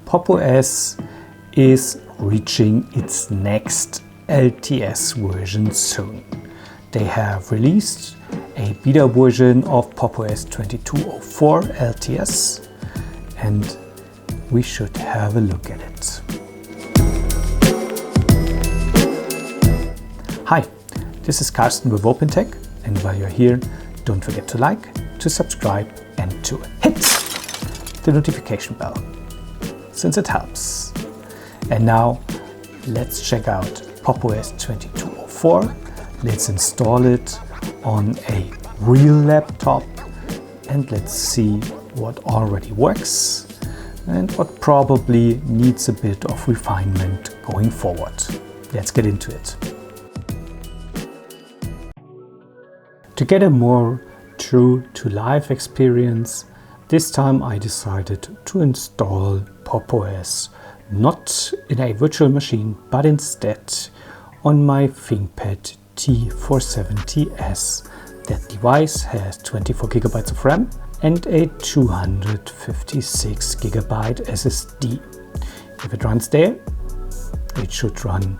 Pop! OS is reaching its next LTS version soon. They have released a beta version of Pop! OS 22.04 LTS, and we should have a look at it. Hi, this is Carsten with OpenTech, and while you're here, don't forget to like, to subscribe, and to hit the notification bell, since it helps. And now let's check out Pop! OS 22.04. Let's install it on a real laptop and let's see what already works and what probably needs a bit of refinement going forward. Let's get into it. To get a more true to life experience, this time I decided to install Pop! OS not in a virtual machine, but instead on my ThinkPad T470S. That device has 24 GB of RAM and a 256 GB SSD. If it runs there, it should run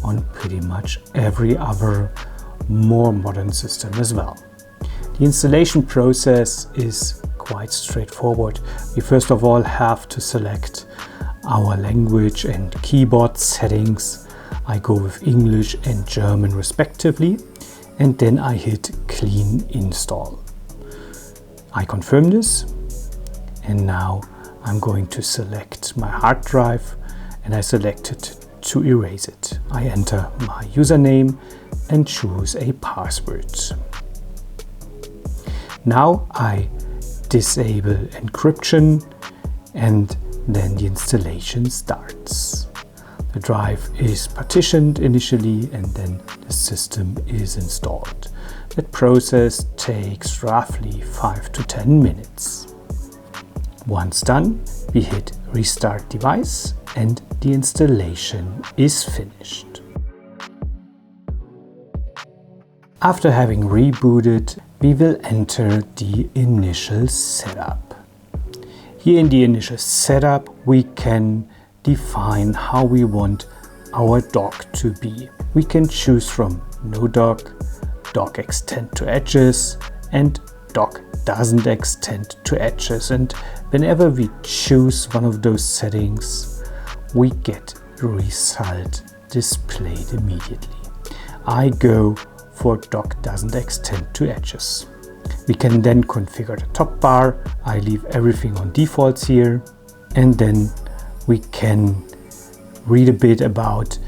on pretty much every other more modern system as well. The installation process is quite straightforward. We first of all have to select our language and keyboard settings. I go with English and German respectively, and then I hit Clean Install. I confirm this, and now I'm going to select my hard drive, and I select it to erase it. I enter my username and choose a password. Now I disable encryption, and then the installation starts. The drive is partitioned initially and then the system is installed. That process takes roughly 5 to 10 minutes. Once done, we hit Restart Device and the installation is finished. After having rebooted, we will enter the initial setup. Here in the initial setup, we can define how we want our dock to be. We can choose from no dock, dock extend to edges, and dock doesn't extend to edges. And whenever we choose one of those settings, we get the result displayed immediately. I go for dock doesn't extend to edges. We can then configure the top bar. I leave everything on defaults here, and then we can read a bit about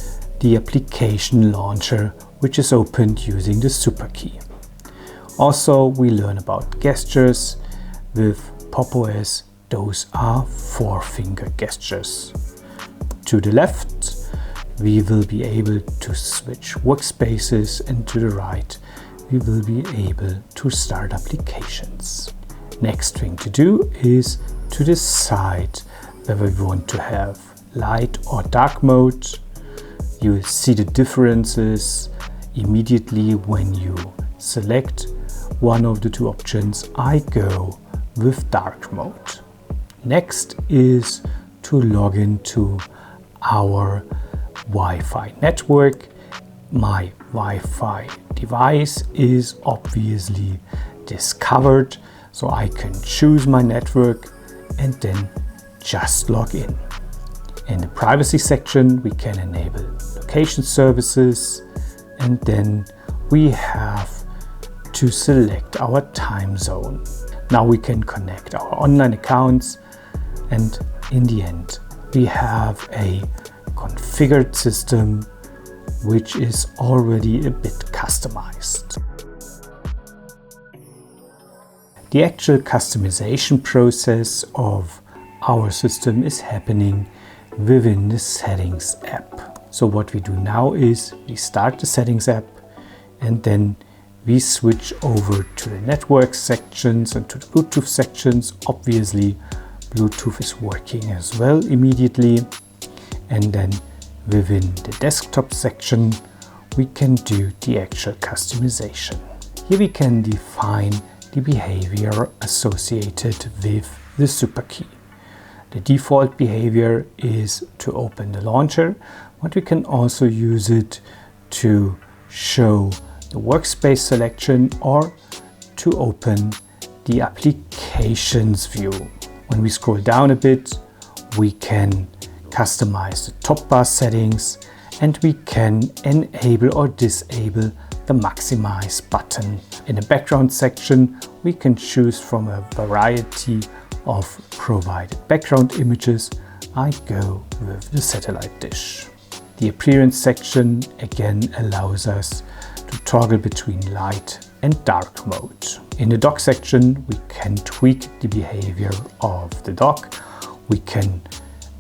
the application launcher, which is opened using the super key. Also, we learn about gestures. With Pop! OS, those are 4-finger gestures. To the left, we will be able to switch workspaces, and to the right, we will be able to start applications. Next thing to do is to decide whether we want to have light or dark mode. You will see the differences immediately when you select one of the two options. I go with dark mode. Next is to log into our Wi-Fi network. My Wi-Fi device is obviously discovered, so I can choose my network and then just log in. In the privacy section, we can enable location services, and then we have to select our time zone. Now we can connect our online accounts, and in the end, we have a configured system which is already a bit customized. The actual customization process of our system is happening within the Settings app. So what we do now is we start the Settings app, and then we switch over to the network sections and to the Bluetooth sections. Obviously, Bluetooth is working as well immediately. And then within the desktop section, we can do the actual customization. Here we can define the behavior associated with the super key. The default behavior is to open the launcher, but we can also use it to show the workspace selection or to open the applications view. When we scroll down a bit, we can customize the top bar settings and we can enable or disable the maximize button. In the background section, we can choose from a variety of provided background images. I go with the satellite dish. The appearance section again allows us to toggle between light and dark mode. In the dock section, we can tweak the behavior of the dock. We can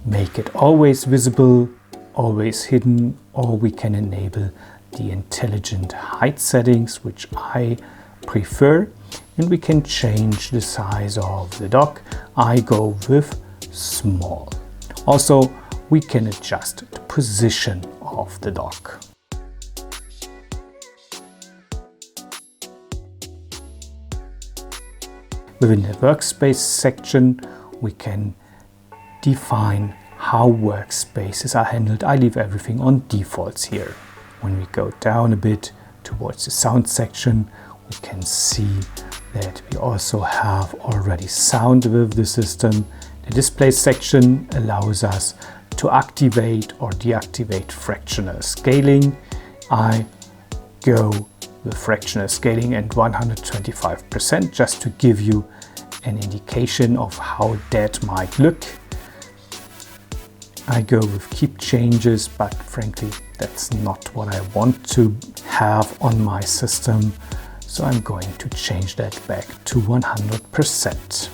make it always visible, always hidden, or we can enable the intelligent height settings, which I prefer, and we can change the size of the dock. I go with small. Also, we can adjust the position of the dock. Within the workspace section, we can define how workspaces are handled. I leave everything on defaults here. When we go down a bit towards the sound section, we can see that we also have already sound with the system. The display section allows us to activate or deactivate fractional scaling. I go with fractional scaling and 125% just to give you an indication of how that might look. I go with keep changes, but frankly that's not what I want to have on my system, so I'm going to change that back to 100%.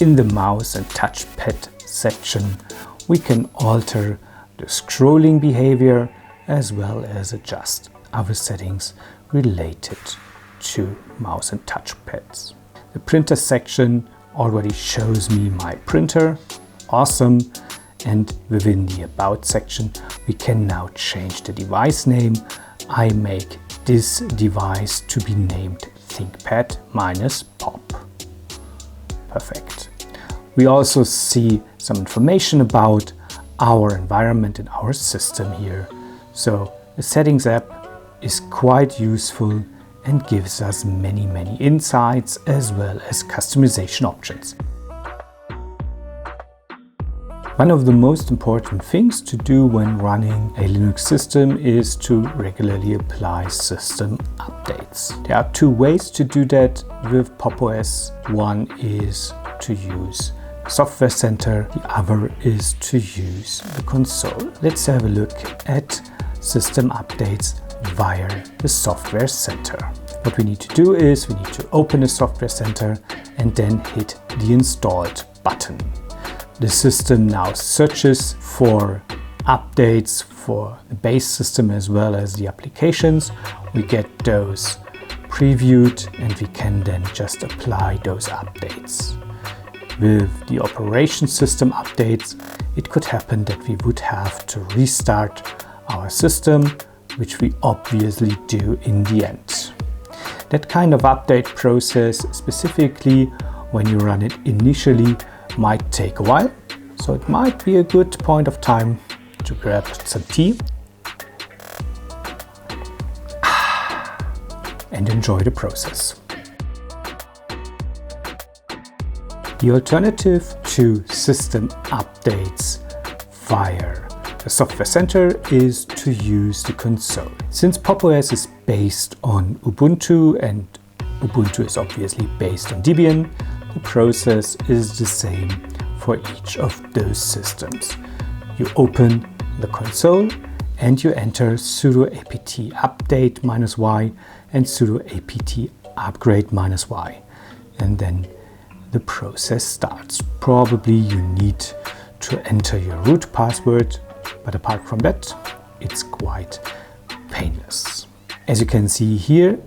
In the mouse and touchpad section, we can alter the scrolling behavior as well as adjust other settings related to mouse and touchpads. The printer section already shows me my printer. Awesome. And within the About section, we can now change the device name. I make this device to be named ThinkPad-Pop. Perfect. We also see some information about our environment and our system here. So the Settings app is quite useful and gives us many insights as well as customization options. One of the most important things to do when running a Linux system is to regularly apply system updates. There are two ways to do that with Pop! OS. One is to use Software Center, the other is to use the console. Let's have a look at system updates via the Software Center. What we need to do is we need to open the Software Center and then hit the installed button. The system now searches for updates for the base system as well as the applications. We get those previewed and we can then just apply those updates. With the operation system updates, it could happen that we would have to restart our system, which we obviously do in the end. That kind of update process, specifically when you run it initially, might take a while, so it might be a good point of time to grab some tea and enjoy the process. The alternative to system updates via the Software Center is to use the console. Since Pop! OS is based on Ubuntu and Ubuntu is obviously based on Debian, the process is the same for each of those systems. You open the console and you enter sudo apt update -y and sudo apt upgrade -y, and then the process starts. Probably you need to enter your root password, but apart from that, it's quite painless. As you can see here,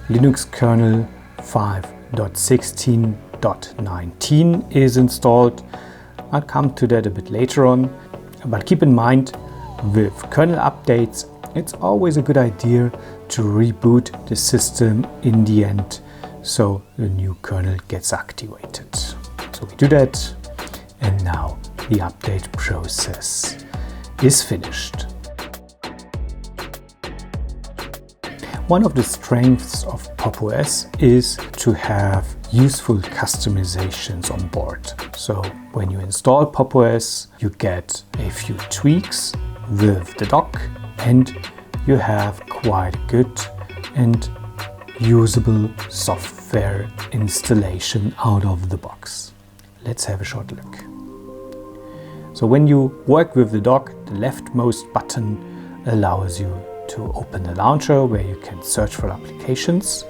Linux kernel 5.16.19 is installed. I'll come to that a bit later on, but keep in mind, with kernel updates, it's always a good idea to reboot the system in the end so the new kernel gets activated. So we do that, and now the update process is finished. One of the strengths of Pop! OS is to have useful customizations on board. So when you install Pop! OS, you get a few tweaks with the dock and you have quite good and usable software installation out of the box. Let's have a short look. So when you work with the dock, the leftmost button allows you to open the launcher where you can search for applications.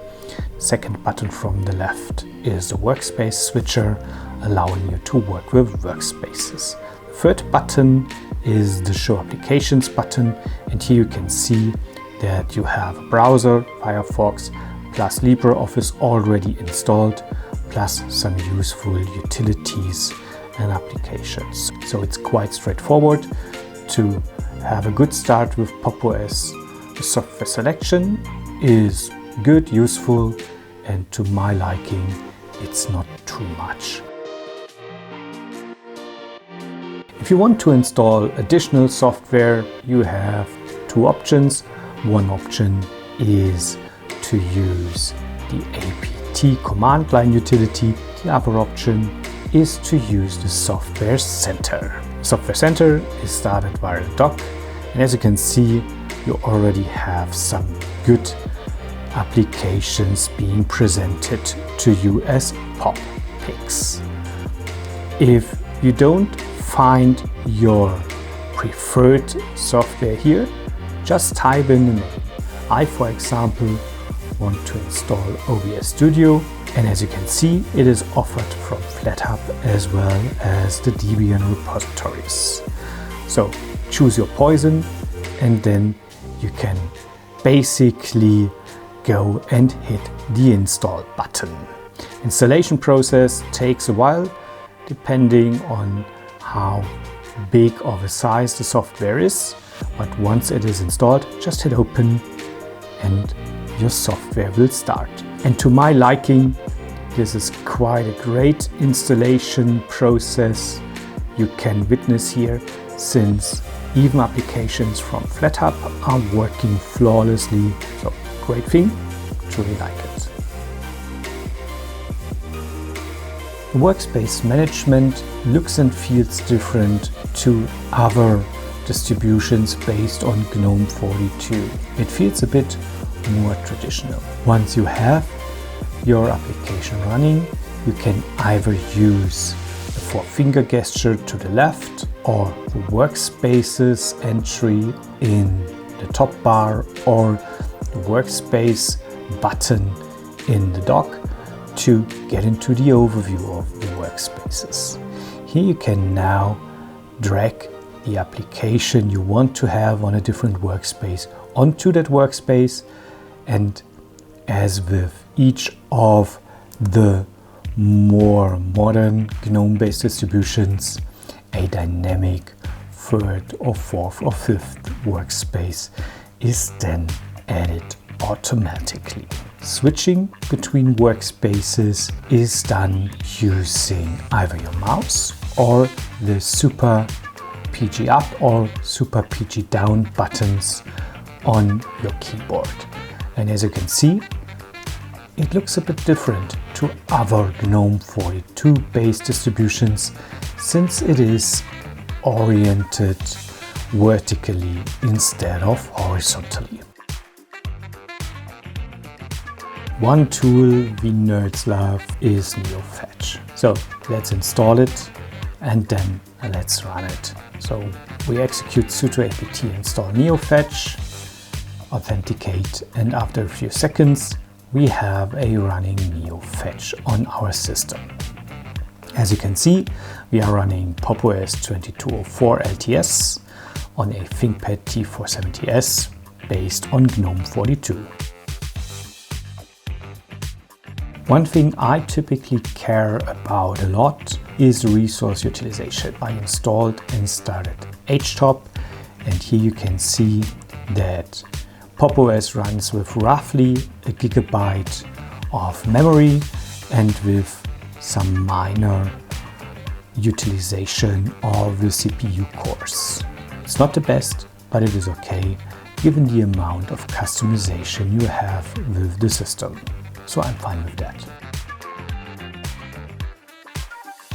The second button from the left is the workspace switcher, allowing you to work with workspaces. The third button is the show applications button, and here you can see that you have a browser, Firefox, plus LibreOffice already installed, plus some useful utilities and applications. So it's quite straightforward to have a good start with Pop! OS. The software selection is good, useful, and to my liking, it's not too much. If you want to install additional software, you have two options. One option is to use the apt command line utility. The other option is to use the Software Center. Software Center is started via the dock, and as you can see, you already have some good applications being presented to you as pop picks. If you don't find your preferred software here, just type in the name. I, for example, want to install OBS Studio, and as you can see, it is offered from FlatHub as well as the Debian repositories. So choose your poison, and then you can basically go and hit the install button. Installation process takes a while depending on how big of a size the software is, but once it is installed, just hit open and your software will start. And to my liking, this is quite a great installation process you can witness here, since even applications from FlatHub are working flawlessly. So great thing, truly like it. Workspace Management looks and feels different to other distributions based on GNOME 42. It feels a bit more traditional. Once you have your application running, you can either use the four-finger gesture to the left or the workspaces entry in the top bar or the workspace button in the dock to get into the overview of the workspaces. Here you can now drag the application you want to have on a different workspace onto that workspace, and as with each of the more modern GNOME-based distributions, a dynamic third or fourth or fifth workspace is then added automatically. Switching between workspaces is done using either your mouse or the Super PG up or Super PG down buttons on your keyboard. And as you can see, it looks a bit different to other GNOME 42 based distributions, since it is oriented vertically instead of horizontally. One tool we nerds love is Neofetch. So let's install it and then let's run it. So we execute sudo apt install Neofetch, authenticate, and after a few seconds we have a running Neofetch on our system. As you can see, we are running Pop! OS 22.04 LTS on a ThinkPad T470S based on GNOME 42. One thing I typically care about a lot is resource utilization. I installed and started HTOP, and here you can see that Pop! OS runs with roughly a gigabyte of memory and with some minor utilization of the CPU cores. It's not the best, but it is okay given the amount of customization you have with the system. So I'm fine with that.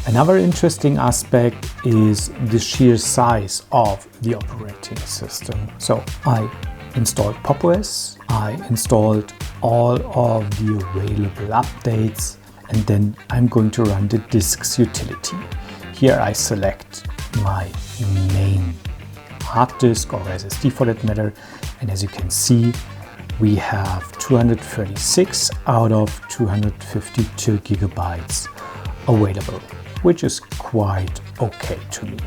Another interesting aspect is the sheer size of the operating system. So I installed Pop! OS, I installed all of the available updates, and then I'm going to run the disks utility. Here I select my main hard disk or SSD for that matter, and as you can see, we have 236 out of 252 gigabytes available, which is quite okay to me.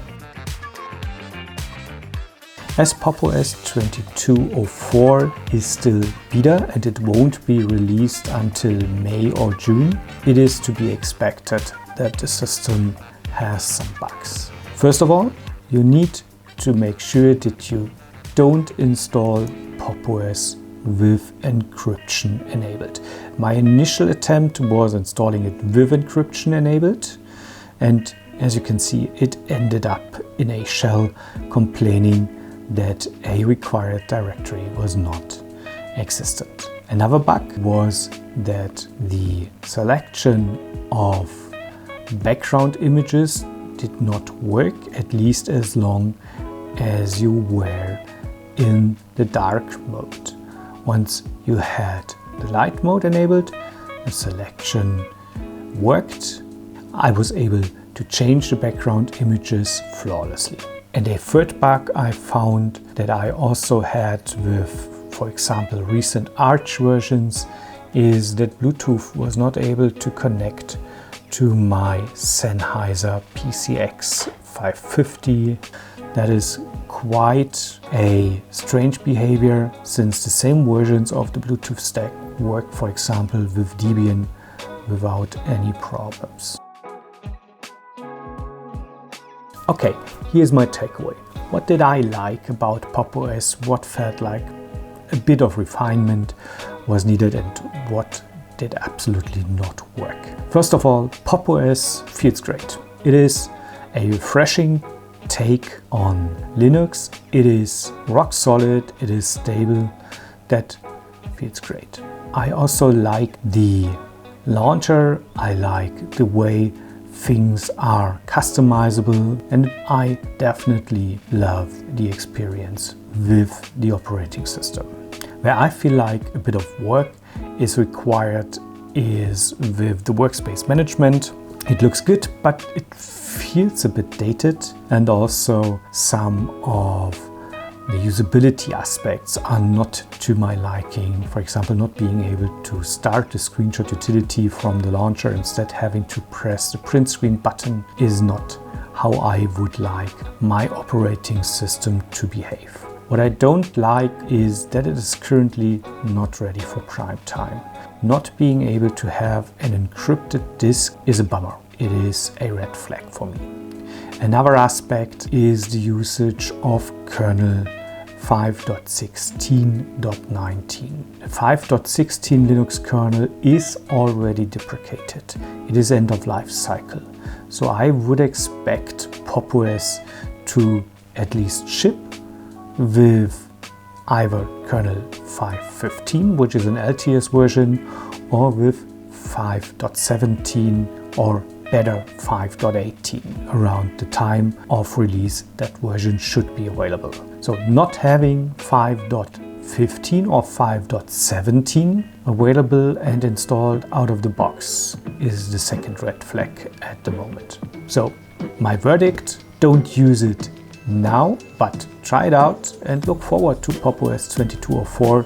As Pop! OS 22.04 is still beta and it won't be released until May or June, it is to be expected that the system has some bugs. First of all, you need to make sure that you don't install Pop! OS with encryption enabled. My initial attempt was installing it with encryption enabled, and as you can see, it ended up in a shell complaining that a required directory was not existent. Another bug was that the selection of background images did not work, at least as long as you were in the dark mode. Once you had the light mode enabled, the selection worked. I was able to change the background images flawlessly. And a third bug I found that I also had with, for example, recent Arch versions is that Bluetooth was not able to connect to my Sennheiser PCX 550. That is quite a strange behavior since the same versions of the Bluetooth stack work, for example, with Debian without any problems. Okay, here's my takeaway. What did I like about Pop! OS? What felt like a bit of refinement was needed and what did absolutely not work? First of all, Pop! OS feels great. It is a refreshing take on Linux. It is rock solid, it is stable. That feels great. I also like the launcher. I like the way things are customizable, and I definitely love the experience with the operating system. Where I feel like a bit of work is required is with the Workspace Management. It looks good, but it feels a bit dated, and also some of the usability aspects are not to my liking. For example, not being able to start the screenshot utility from the launcher, instead having to press the print screen button, is not how I would like my operating system to behave. What I don't like is that it is currently not ready for Primetime. Not being able to have an encrypted disk is a bummer. It is a red flag for me. Another aspect is the usage of kernel 5.16.19. The 5.16 Linux kernel is already deprecated. It is end of life cycle. So I would expect Pop! OS to at least ship with either kernel 5.15, which is an LTS version, or with 5.17 or better 5.18. Around the time of release, that version should be available. So not having 5.15 or 5.17 available and installed out of the box is the second red flag at the moment. So my verdict, don't use it now, but try it out and look forward to Pop! OS 22.04.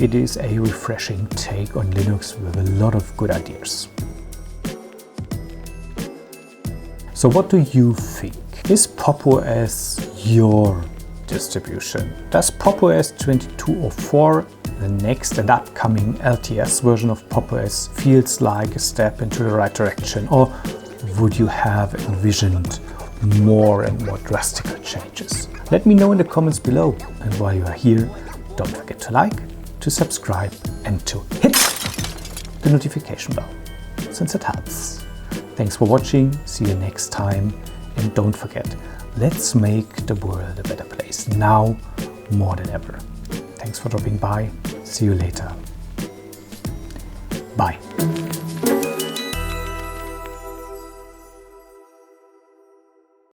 It is a refreshing take on Linux with a lot of good ideas. So what do you think? Is Pop! OS your distribution? Does Pop! OS 22.04, the next and upcoming LTS version of Pop! OS, feels like a step into the right direction, or would you have envisioned more and more drastic changes? Let me know in the comments below, and while you are here, don't forget to like, to subscribe and to hit the notification bell, since it helps. Thanks for watching, see you next time. And don't forget, let's make the world a better place now more than ever. Thanks for dropping by. See you later. Bye.